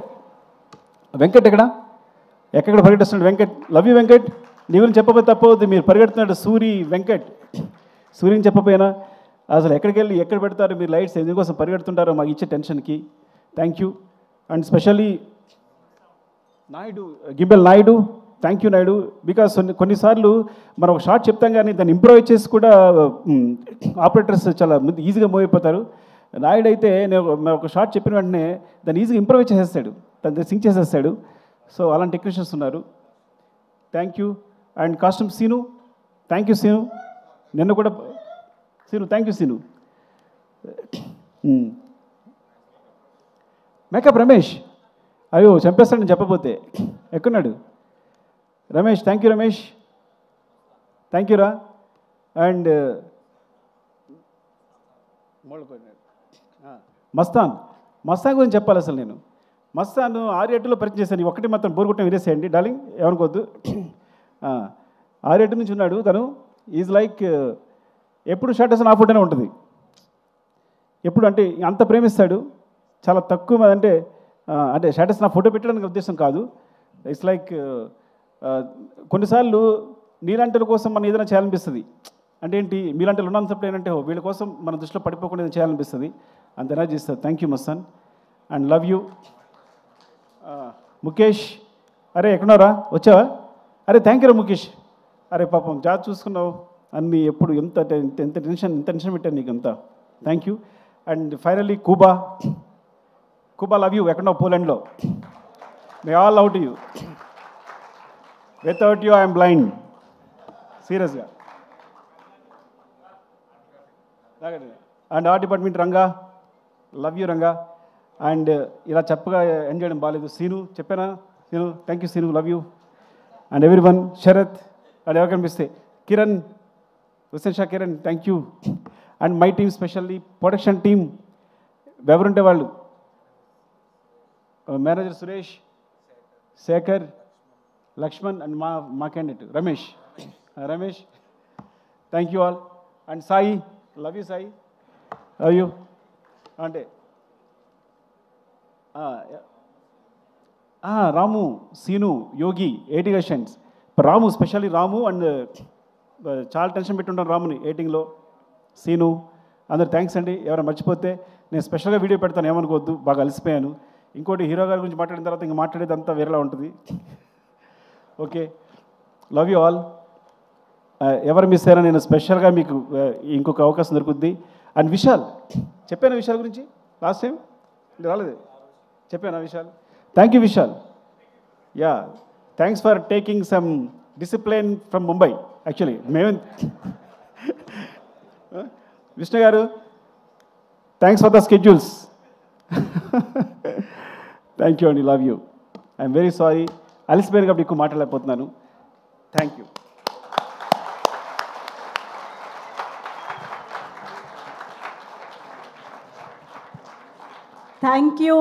A: ఎక్కడ పరిగెడుతున్నాడు వెంకట్, లవ్ యూ వెంకట్. నీ గురించి చెప్పబోతే తప్పవద్దు, మీరు పరిగెడుతున్నాడు సూరి వెంకట్. సూర్యని చెప్పపోయినా అసలు ఎక్కడికి వెళ్ళి ఎక్కడ పెడతారు మీరు లైట్స్, ఎందుకోసం పరిగెడుతుంటారో మాకు ఇచ్చే టెన్షన్కి. Thank you. And specially Naidu, గిబ్బెల్ Naidu, thank you Naidu. Because కొన్నిసార్లు మనం ఒక షార్ట్ చెప్తాం కానీ దాన్ని ఇంప్రూవైజ్ చేసి కూడా ఆపరేటర్స్ చాలా ఈజీగా మూవ్ అయిపోతారు. నాయుడు అయితే నేను ఒక షార్ట్ చెప్పిన వెంటనే దాన్ని ఈజీగా ఇంప్రూవైజ్ చేసేస్తాడు, దాన్ని సింక్ చేసేస్తాడు. సో అలాంటి టెక్నీషియన్స్ ఉన్నారు. Thank you. And costume Seenu, thank you Seenu. నిన్న కూడా Seenu, thank you Seenu. Makeup Ramesh, అయ్యో చంపేస్తాడు నేను చెప్పబోతే. ఎక్కడున్నాడు Ramesh? Thank you Ramesh, thank you రా. అండ్ మస్తాన్ గురించి చెప్పాలి అసలు నేను. మస్తాన్ 6-8లో పరిచయం చేశాను. ఒకటి మాత్రం బోర్గుట్టం వినేసేయండి డార్లింగ్, ఏమనుకోవద్దు. 6-8 నుంచి ఉన్నాడు తను. ఈజ్ లైక్ ఎప్పుడు షర్ట్ వేసిన ఆ ఫుడ్నే ఉంటుంది ఎప్పుడు. అంటే అంత ప్రేమిస్తాడు, చాలా తక్కువ అంటే షర్ట్ వేసిన ఫోటో పెట్టడానికి ఉద్దేశం కాదు. ఇట్స్ లైక్ కొన్నిసార్లు నీలాంటి కోసం మనం ఏదైనా చేయాలనిపిస్తుంది. అంటే ఏంటి, మీలాంటి ఉన్నంతప్పుడు ఏంటంటే వీళ్ళ కోసం మన దృష్టిలో పడిపోకుండా ఏదైనా చేయాలనిపిస్తుంది, అంత ఎనర్జీ ఇస్తుంది. Thank you Mastan and love you. Mukesh, అరే ఎక్కడున్నారా, వచ్చావా? అరే థ్యాంక్ యూ రా ముఖేష్. అరే పాపం జాబ్ చూసుకున్నావు అన్నీ, ఎప్పుడు ఎంత టెన్షన్ పెట్టాను నీకు అంతా. Thank you. And finally Kuba, love you. ఎక్కడున్నావు? పోలాండ్లో. May all love to you. Without you I'm blind, సీరియస్గా. And art department Ranga, love you Ranga. And ఇలా చెప్పగా ఎండ్ చేయడం బాగాలేదు. సీను చెప్పానా? Seenu, thank you Seenu, love you. And everyone, Sarath and ఎవరు కనిపిస్తే Kiran, Hussain Shah Kiran, thank you. And my team, specially production team ఎవరుంటే వాళ్ళు, మేనేజర్ సురేష్, శేఖర్, లక్ష్మణ్ అండ్ మా candidate Ramesh. Ramesh, thank you all. And Sai, love you Sai, love you. అంటే Ramu, Seenu, Yogi, 80 questions. Ramu, specially Ramu and చాలా టెన్షన్ పెట్టుంటాను రాముని ఎయిటింగ్లో. సీను, అందరు థ్యాంక్స్ అండి. ఎవరైనా మర్చిపోతే నేను స్పెషల్గా వీడియో పెడతాను, ఏమనుకోవద్దు, బాగా అలసిపోయాను. ఇంకోటి హీరో గారి గురించి మాట్లాడిన తర్వాత ఇంకా మాట్లాడేది అంతా వేరేలా ఉంటుంది. Okay, love you all. ఎవరు మిస్ అయినా నేను స్పెషల్గా మీకు ఇంకొక అవకాశం దొరుకుద్ది. అండ్ విశాల్, చెప్పాను విశాల్ గురించి లాస్ట్ టైం రాలేదు, చెప్పాను Vishal. Thank you Vishal. Yeah, thanks for taking some discipline from Mumbai. Actually మేము విష్ణు గారు, thanks for the schedules. Thank you అండి, love you. I'm very sorry, అలసిపోయాను కాబట్టి ఎక్కువ మాట్లాడలేకపోతున్నాను. Thank you.
B: Thank you.